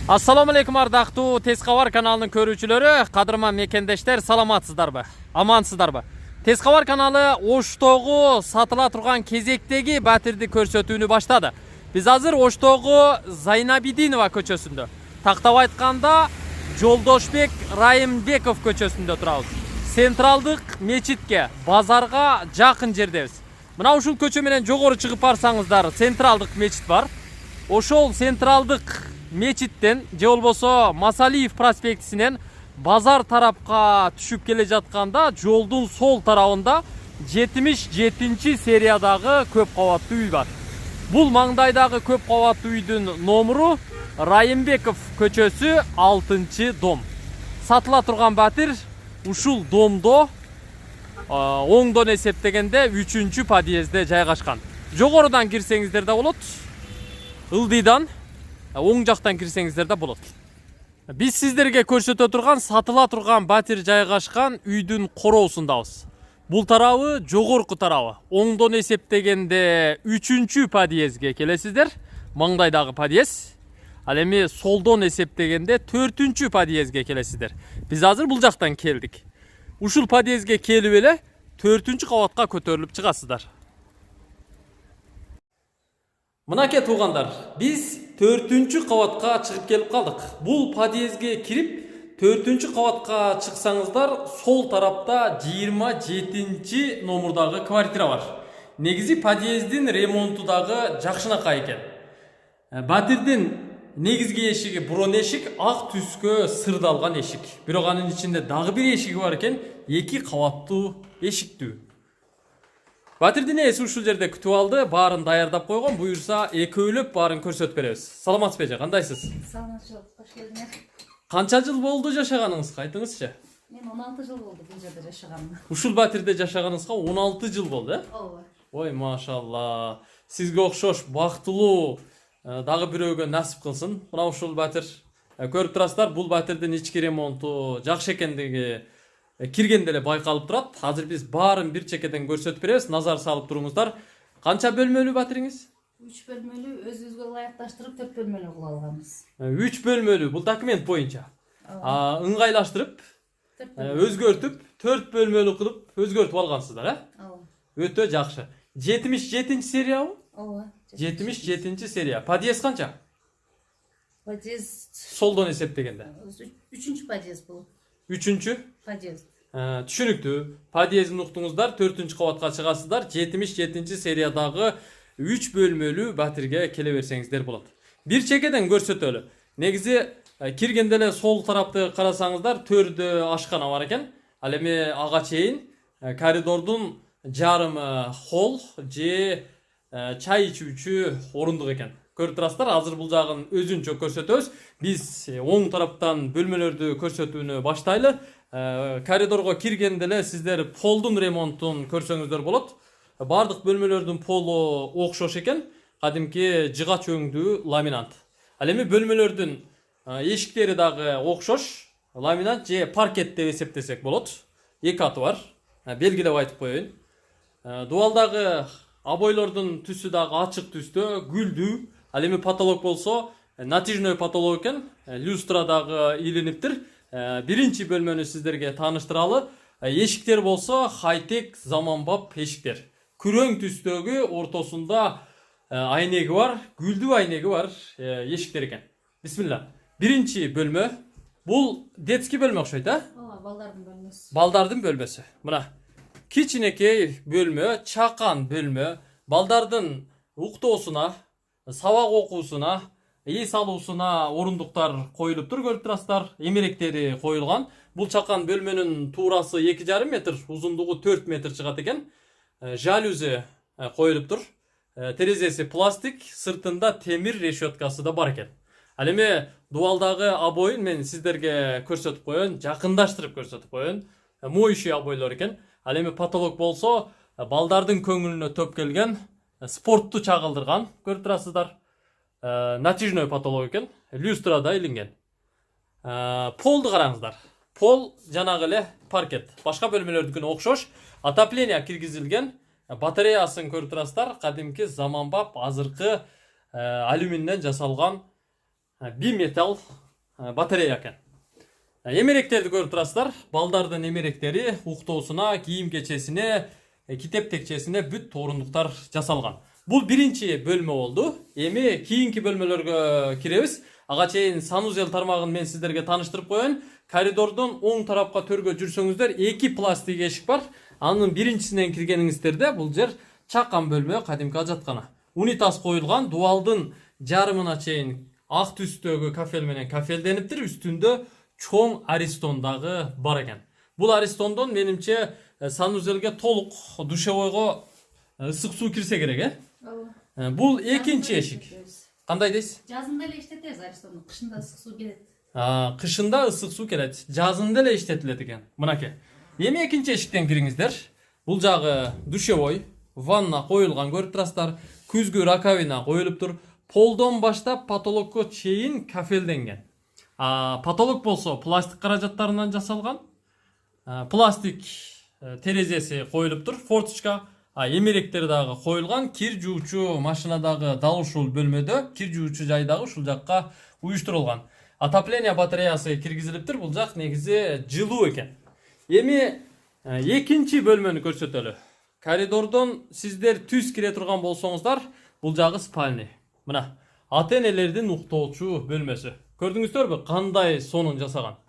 Ассаламу алейкум ардактуу Тез кабар каналынын көрүүчүлөрү, кадырман мекендештер, саламатсыздарбы? Амансыздарбы? Тез кабар каналы Оштогу сатыла турган кезектеги батирди көрсөтүүнү баштады. Биз азыр Оштогу Зайнабидинова көчөсүндө, тактап айтканда Жолдошбек Райымбеков көчөсүндө турабыз. Централдык мечитке, базарга жакын жердебиз. Мына ушул көчө менен жогору чыгып барсаңыздар, централдык мечит бар. Ошол централдык мечиттен же болбосо Масалиев проспектисинен базар тарапка түшүп келе жатканда жолдун сол тарабында 77-сериядагы көп кабаттуу үй бар. Бул маңдайдагы көп кабаттуу үйдүн номуру Райымбеков көчөсү 6-дом. Сатыла турган батир ушул домдо оңдон эсептегенде 3-подъездде жайгашкан. Жогорудан кирсеңиздер да болот. Ылдыйдан оң жактан кирсеңиздер да болот. Биз сиздерге көрсөтө турган сатыла турган батир жайгашкан үйдүн короосундабыз. Бул тарабы жогорку тарабы. Оңдон эсептегенде 3-подъездге келесиздер. Маңдайдагы подъезд. Ал эми солдон эсептегенде 4-подъездге келесиздер. Биз азыр бул жактан келдик. Ушул подъездге келип эле 4-кабатка көтөрүлүп чыгасыздар. Мынакей туугандар, биз 4-кабатка чыгып келип калдык. Бул подъездге кирип 4-кабатка чыксаңыздар, сол тарапта 27 номурдагы квартира бар. Негизи подъездин ремонту дагы жакшынакай экен. Батирдин негизги эшиги бурон эшик, ак түскө сырдалган эшик. Бирок анын ичинде дагы бир эшиги бар экен, 2 кабаттуу эшиктүү. Батирдин ээси ушул жерде күтүп алды, баарын даярдап койгон. Буюрса экөөлөп баарын көрсөтүп беребиз. Саламатсызбы эже, кандайсыз? Саламатчылык, кош келдиңер. Канча жыл болду жашаганыңызга, айтыңызчы? Мен 16 жыл болду бул жерде жашаганыма. Ушул батирде жашаганыңызга 16 жыл болду, э? Ооба. Ой, машалла. Сизге окшош бактылуу дагы бирөөгө насип кылсын. Мына ушул батир көрүп турасыздар, бул батирдин ички ремонту жакшы экендиги киргенде эле байкалып турат. Азыр биз баарын бир чекеден көрсөтүп беребиз. Назар салып туруңуздар. Канча бөлмөлүү батириңиз? 3 бөлмөлүү, өзүбүзгө ылайыкташтырып 4 бөлмөлүү кылып алганбыз. 3 бөлмөлүү, бул документ боюнча. Ыңгайлаштырып, өзгөртүп, 4 бөлмөлүү кылып өзгөртүп алгансыздар, э? Ооба. Өтө жакшы. 77-сериябы? Ооба. 77-серия. Подъезд канча? Подъезд Солдон эсептегенде. 3-подъезд бул. 3-подъезд. Подъезд. Түшүнүктүү. Подъездин уктуңуздар, 4-кабатка чыгасыздар. 77-сериядагы 3 бөлмөлүү батирге келе берсеңиздер болот. Бир чекеден көрсөтөлү. Негизи киргенде эле сол тарапты карасаңыздар, төрдө ашкана бар экен. Ал эми ага чейин коридордун жарымы холл же чай ичүүчү орундук экен. Көрүп турасыздар, азыр бул жагын өзүнчө көрсөтөбүз. Биз оң тараптан бөлмөлөрдү көрсөтүүнү баштайлы. Коридорго киргенде эле сиздер полдун ремонтун көрсөңүздөр болот. Бардык бөлмөлөрдүн полу окшош экен. Кадимки жыгач өңдүү ламинат. Ал эми бөлмөлөрдүн эшиктери дагы окшош. Ламинат же паркет деп эсептесек болот. 2 аты бар. Белгилеп айтып коеюн. Дубалдагы абойлордун түсү дагы ачык түстө, гүлдүү. Ал эми потолок болсо натяжной потолок экен. Люстра дагы илиниптир. Биринчи бөлмөнү сиздерге тааныштыралы. Эшиктер болсо хай-тек заманбап эшиктер. Күрөң түстөгү, ортосунда айнеги бар, гүлдүү айнеги бар эшиктер экен. Бисмилла. Биринчи бөлмө. Бул детский бөлмө окшойт, а? Ооба, балдардын бөлмөсү. Балдардын бөлмөсү. Мына кичинекей бөлмө, чакан бөлмө. Балдардын уктоосуна, сабак окуусуна, эс алуусуна орундуктар коюлуптур, көрүп турасыздар. Эмеректери коюлган. Бул чакан бөлмөнүн туурасы 2,5 метр, узундугу 4 метр чыгат экен. Жалюзи коюлуптур. Терезеси пластик, сыртында темир решеткасы да бар экен. Ал эми дубалдагы обоюн мен сиздерге көрсөтүп коеюн, жакындаштырып көрсөтүп коеюн. Моющий обойлор экен. Ал эми потолок болсо балдардын көңүлүнө төп келген, спортту чагылдырган, көрүп турасыздар. Натяжной потолок экен. Люстра да илинген. Полду караңыздар. Пол жанагы эле паркет. Башка бөлмөлөрдүкүнө окшош. Отопление киргизилген. Батареясын көрүп турасыздар. Кадимки заманбап азыркы алюминден жасалган биметалл батарея экен. Эмеректерди көрүп турасыздар. Балдардын эмеректери уктоосуна, кийим кечесине, китеп текчесине бүт орундуктар жасалган. Бул биринчи бөлмө болду. Эми кийинки бөлмөлөргө киребиз. Ага чейин санузел тармагын мен сиздерге тааныштырып коеюн. Коридордон оң тарапка төргө жүрсөңүздөр 2 пластик эшик бар. Анын биринчисинен киргениңиздерде бул жер чакан бөлмө, кадимки ажаткана. Унитаз коюлган, дуалдын жарымына чейин ак түстөгү кафел менен кафелдениптир. Үстүндө чоң аристон дагы бар экен. Бул аристондон менимче санузелге толук душевойго ысык суу кирсе керек, Бул экинчи эшик. Кандай дейсиз? Жазында эле иштетебиз аристонду, кышында ысык суу келет. Кышында ысык суу келет. Жазында эле иштетилет экен. Мынакей. Эми экинчи эшиктен кириңиздер. Бул жагы душевой, ванна коюлган көрүп турасыздар. Күзгү раковина коюлуптур. Полдон баштап потолокко чейин кафелденген. Потолок болсо пластик каражаттарынан жасалган. Пластик терезеси коюлуптур, форточка. Эмеректер дагы коюлган, кир жуучу машинадагы дал ушул бөлмөдө, кир жуучу жай дагы ушул жакка уюштурулган. Отопление батареясы киргизилиптир. Бул жак негизи жылуу экен. Эми экинчи бөлмөнү көрсөтөлү. Коридордон сиздер түз кире турган болсоңуздар, бул жагы спальня. Мына, ата-энелердин уктоочу бөлмөсү. Көрдүңүздөрбү, кандай сонун жасаган.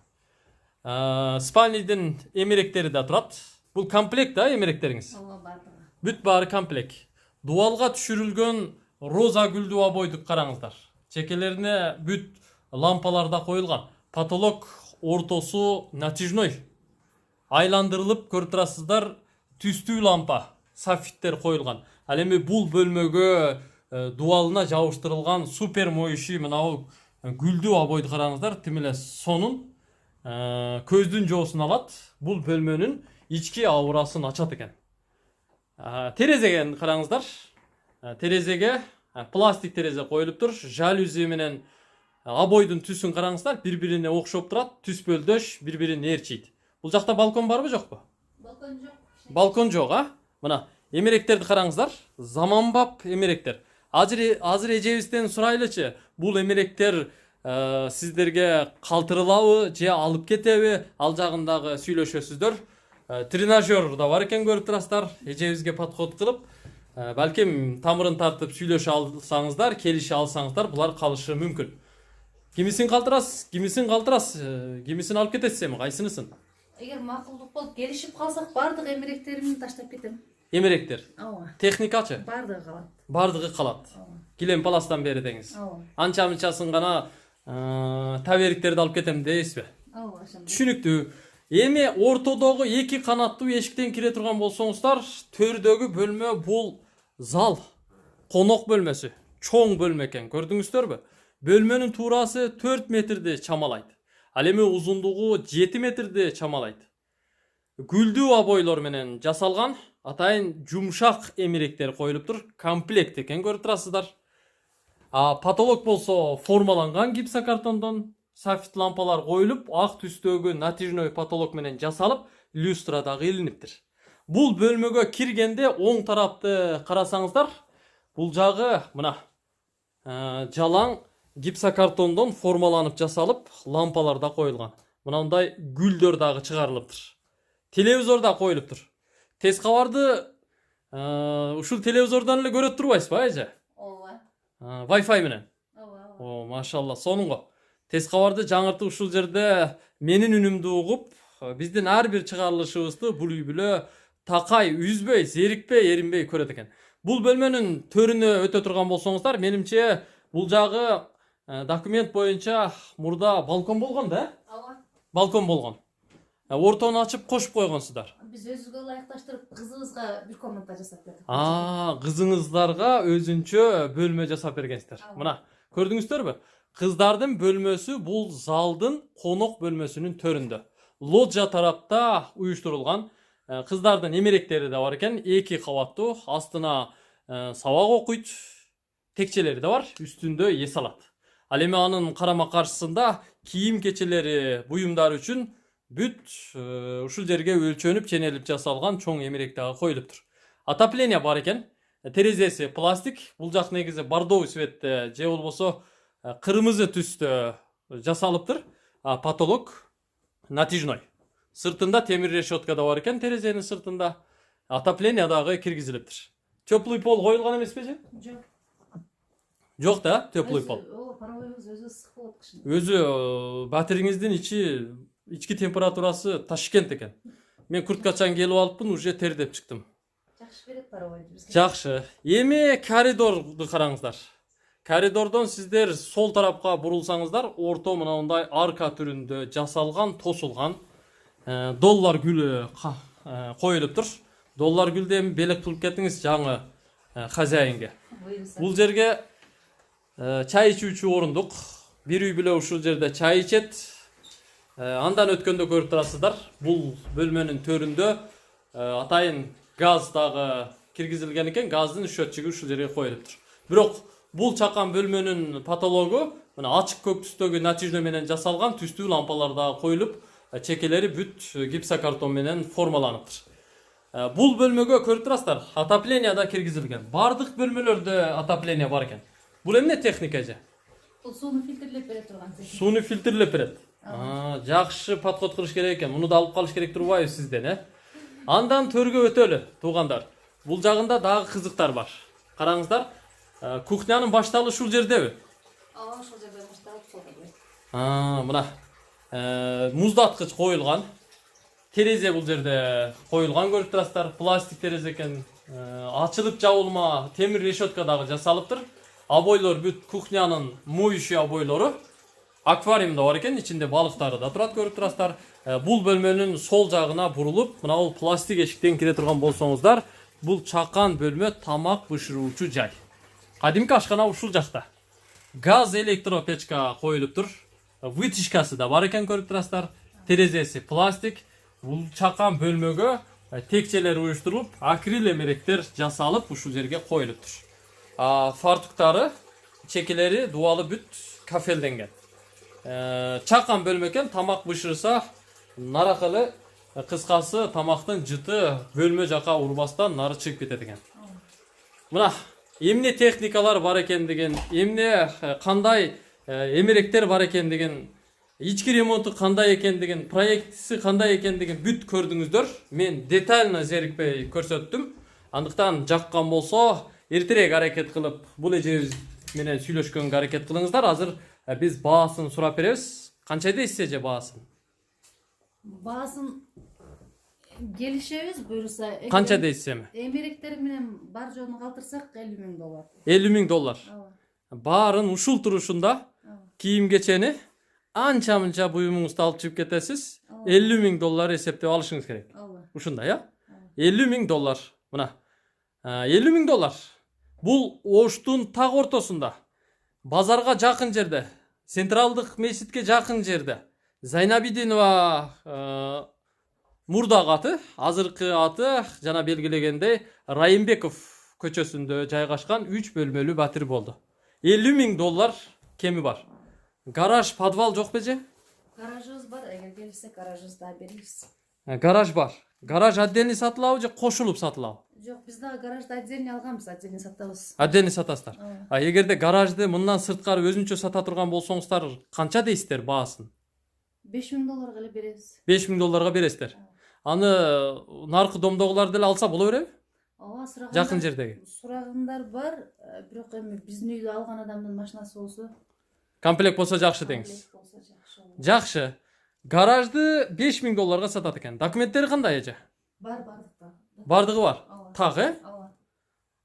Спальнядын эмеректери да турат. Бул комплект да эмеректериңиз. Бүт баары комплект. Дуалга түшүрүлгөн роза гүлдүү обойду караңыздар. Чекелерине бүт лампалар да коюлган. Потолок ортосу натяжной. Айландырылып көрүп турасыздар, түстүү лампа, софиттер коюлган. Ал эми бул бөлмөгө дуалына жабыштырылган супер моющий мынау гүлдүү обойду караңыздар. Тим эле сонун. Көздүн жоосун алат. Бул бөлмөнүн ички аурасын ачат экен. Терезеге караңыздар. Терезеге пластик терезе коюлуптур. Жалюзи менен обойдун түсүн караңыздар. Бири-бирине окшоп турат. Түс бөлдөш бири-бирине эрчийт. Бул жакта балкон барбы, жокпу? Балкон жок. Балкон жок, Мына, эмеректерди караңыздар. Заманбап эмеректер. Азыр эжебизден сурайлычы. Бул эмеректер сиздерге калтырылабы же алып кетеби? Ал жагындагы сүйлөшөсүздөр. Тренажер да бар экен көрүп турасыздар. Эжебизге подход кылып, балким тамырын тартып сүйлөшө алсаңыздар, келише алсаңыздар, булар калышы мүмкүн. Кимисин калтырасыз, кимисин алып кетесиз эми, кайсынысын? Эгер макулдук болуп келишип калсак, бардык эмеректеримди таштап кетем. Эмеректер. Техникачы? Бардыгы калат. Бардыгы калат. Килем паластан бери деңиз. Анча-мынчасын гана табериктерди алып кетем дейсизби? Түшүнүктүү. Эми ортодогу 2 канаттуу эшиктен кире турган болсоңуздар, төрдөгү бөлмө бул зал, конок бөлмөсү, чоң бөлмө экен. Көрдүңүздөрбү? Бөлмөнүн туурасы 4 метрди чамалайт. Ал эми узундугу 7 метрди чамалайт. Гүлдүү обойлор менен жасалган, атайын жумшак эмеректер коюлуптур. Комплект экен көрүп турасыздар. Потолок болсо формаланган гипсокартондон. Софит лампалар коюлуп, ак түстөгү натяжной потолок менен жасалып, люстра дагы илиниптир. Бул бөлмөгө киргенде оң тарапты карасаңыздар, бул жагы мына жалаң гипсокартондон формаланып жасалып, лампалар да коюлган. Мынандай гүлдөр дагы чыгарылыптыр. Телевизор да коюлуптур. Тез кабарды ушул телевизордон эле көрөт турбайсызбы, эже? Ооба. Wi-Fi менен. Ооба. Машалла, сонунго. Тез кабарды жаңыртып ушул жерде менин үнүмдү угуп, биздин ар бир чыгарылышыбызды бул үй бүлө такай, үзбөй, зерикпей, эринбей көрөт экен. Бул бөлмөнүн төрүнө өтө турган болсоңуздар, менимче бул жагы документ боюнча мурда балкон болгон да? Ооба. Балкон болгон. Ортону ачып кошуп койгонсуздар. Биз өзүбүзгө ылайыкташтырып, кызыбызга бир комната жасап бердик. Кызыңыздарга өзүнчө бөлмө жасап бергенсиздер. Мына, көрдүңүздөрбү? Кыздардын бөлмөсү бул залдын конок бөлмөсүнүн төрүндө. Лоджа тарапта уюштурулган. Кыздардын эмеректери да бар экен, 2 кабаттуу, астына сабак окуйт, текчелери да бар, үстүндө эс алат. Ал эми анын карама каршысында кийим кечелери, буюмдар үчүн бүт ушул жерге өлчөнүп, ченелип жасалган чоң эмерек дагы коюлуптур. Отопление бар экен. Терезеси пластик, бул жак негизи бордовый цветте же болбосо кырмызы түстө жасалыптыр. Потолок натяжной. Сыртында темир решетка да бар экен, терезенин сыртында. Отопление дагы киргизилиптир. Теплый пол коюлган эмеспи же? Жок. Жок да, теплый пол. Паровойбуз өзү ысык болот кышын. Өзү батириңиздин ички температурасы Ташкент экен. Мен курткачан келип алыппын, уже тердеп чыктым. Жакшы берет паровойду бизге. Жакшы. Эми коридорду караңыздар. Коридордон сиздер сол тарапка бурулсаңыздар, орто мынандай арка түрүндө жасалган, тосулган доллар гүлү коюлуптур. Доллар гүлдү эми белек кылып кеттиңиз жаңы хозяинге. Бул жерге чай ичүүчү орундук. Бир үй бүлө ушул жерде чай ичет. Андан өткөндө көрүп турасыздар. Бул бөлмөнүн төрүндө атайын газ дагы киргизилген экен. Газдын счетчиги ушул жерге коюлуптур. Бирок бул чакан бөлмөнүн потологу мына ачык көк түстөгү натяжной менен жасалган түстүү лампалар дагы коюлуп, чекелери бүт гипсокартон менен формаланыптыр. Бул бөлмөгө көрүп турасыздар, отопление да киргизилген. Бардык бөлмөлөрдө отопление бар экен. Бул эмне техника же? Бул сууну фильтрлеп бере турган техника. Сууну фильтрлеп берет. Жакшы подход кылыш керек экен. Муну да алып калыш керек турбайбы сизден, Андан төргө өтөлү, туугандар. Бул жагында дагы кызыктар бар. Караңыздар, кухнянын башталышы ушул жердеби? Ошол жерде башталып сол жерде. Мына муздаткыч коюлган. Терезе бул жерде коюлган, көрүп турасыздар. Пластик терезе экен. Ачылып жабылма темир решетка дагы жасалыптыр. Обойлор бүт кухнянын моющий обойлору. Аквариум да бар экен, ичинде балыктары да турат, көрүп турасыздар. Бул бөлмөнүн сол жагына бурулуп, мына бул пластик эшиктен кире турган болсоңуздар, бул чакан бөлмө тамак бышыруучу жай. Кадимки ашкана ушул жакта. Газ электропечка коюлуптур. Вытяжкасы да бар экен, көрүп турасыздар. Терезеси пластик. Бул чакан бөлмөгө текчелер уюштурулуп, акрил эмеректер жасалып ушул жерге коюлуптур. Фартуктары, чекелери дуалы бүт кафелденген. Чакан бөлмө экен, тамак бышырса, наракылы кыскасы тамактын жыты бөлмө жака урбастан нары чыгып кетет экен. Мына эмне техникалар бар экендигин, эмне кандай эмеректер бар экендигин, ички ремонту кандай экендигин, проектиси кандай экендигин бүт көрдүңүздөр. Мен детально зерикпей көрсөттүм. Андыктан жаккан болсо, эртерээк аракет кылып, бул эжебиз менен сүйлөшкөнгө аракет кылыңыздар. Азыр биз баасын сурап беребиз. Канча дейсиз эже баасын? Баасын келишебиз, буюрса. Канча дейсиз эми? Эмеректер менен бар жоonu калтырсак 50 000 доллар. 50 000 доллар. Баарын ушул турушунда кийим кечени анча-мынча буюмуңузду алып чыгып кетесиз. 50 000 доллар эсептеп алышыңыз керек. Ушундай, 50 000 доллар. Мына 50 000 доллар. Бул Оштун так ортосунда, базарга жакын жерде, централдык мечитке жакын жерде. Зайнабидинова мурдагы аты, азыркы аты жана белгилегендей Райымбеков көчөсүндө жайгашкан 3 бөлмөлүү батир болду. 50 000 доллар кеми бар. Гараж, подвал жок беже? Гаражыбыз бар, эгер келсе гаражыбызды да беребиз. Гараж бар. Гараж отдельный сатылабы же кошулуп сатылабы? Жок, биз дагы гаражды отдельный алганбыз, отдельный сатабыз. Отдельный сатасыздар. Эгерде гаражды мындан сырткары өзүнчө сата турган болсоңуздар, канча дейсиздер баасын? 5 000 долларга эле беребиз. 5 000 долларга бересиздер. Аны наркы домдогулар деле алса боло береби? Сураган. Жакын жердеги. Сурагындар бар, бирок эми биздин үйдү алган адамдын машинасы болсо, комплект болсо жакшы деңиз. Жакшы. Гаражды 5 000 долларга сатат экен. Документтери кандай эже? Бар, Бардыгы бар. Так,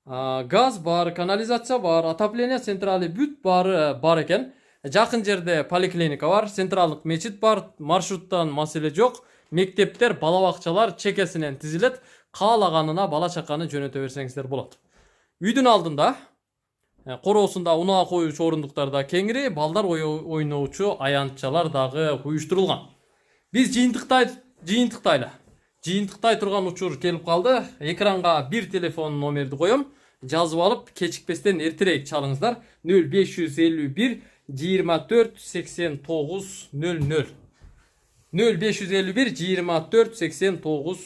газ бар, канализация бар, отопление централи бүт бары бар экен. Жакын жерде поликлиника бар, централдык мечит бар, маршруттан маселе жок. Мектептер, бала бакчалар чекесинен тизилет. Каалаганына бала чаканы жөнөтө берсеңиздер болот. Үйдүн алдында короосунда унаа коюучу орундуктарда кеңири, балдар ойноочу аянтчалар дагы уюштурулган. Биз жыйынтыктайлы. Жыйынтыктай турган учур келип калды. Экранга бир телефон номерди коем. Жазып алып, кечикпестен эртерээк чалыңыздар. 0551 24 89 00. 0551 24 89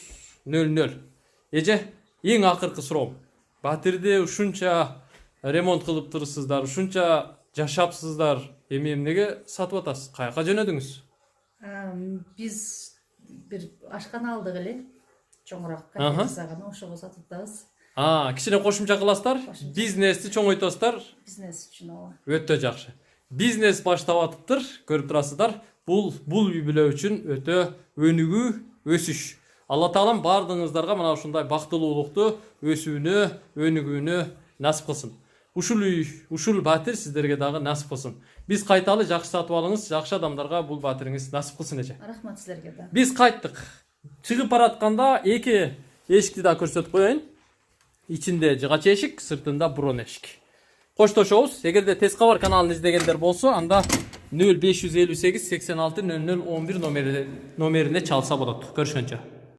00. Эже, эң акыркы суроом. Батирди ушунча ремонт кылып турсуздар, ушунча жашапсыздар. Эми эмнеге сатып атасыз? Каяка жөнөдүңүз? Биз бир ашкана алдык эле. Чоңураак Аха. кофе жасаган, ошого сатып атабыз. Кичине кошумча кыласыздар. Бизнести чоңойтосуздар. Бизнес үчүн ооба. Өтө жакшы. Бизнес баштап атыптыр, көрүп турасыздар. Бул үй бүлө үчүн өтө өнүгүү, өсүш. Алла таалам бардыгыңыздарга мына ушундай бактылуулукту өсүүнү, өнүгүүнү насип кылсын. Ушул үй, ушул батир сиздерге дагы насип кылсын. Биз кайталы жакшы сатып алыңыз, жакшы адамдарга бул батириңиз насип кылсын эже. Рахмат силерге да. Биз кайттык. Чыгып баратканда эки эшикти да көрсөтүп коеюн. Ичинде жыгач эшик, сыртында бурон эшик. Коштошобуз. Эгерде Тез кабар каналын издегендер болсо, анда 0558 86 00 11 номерине чалса болот. Көрүшкөнчө.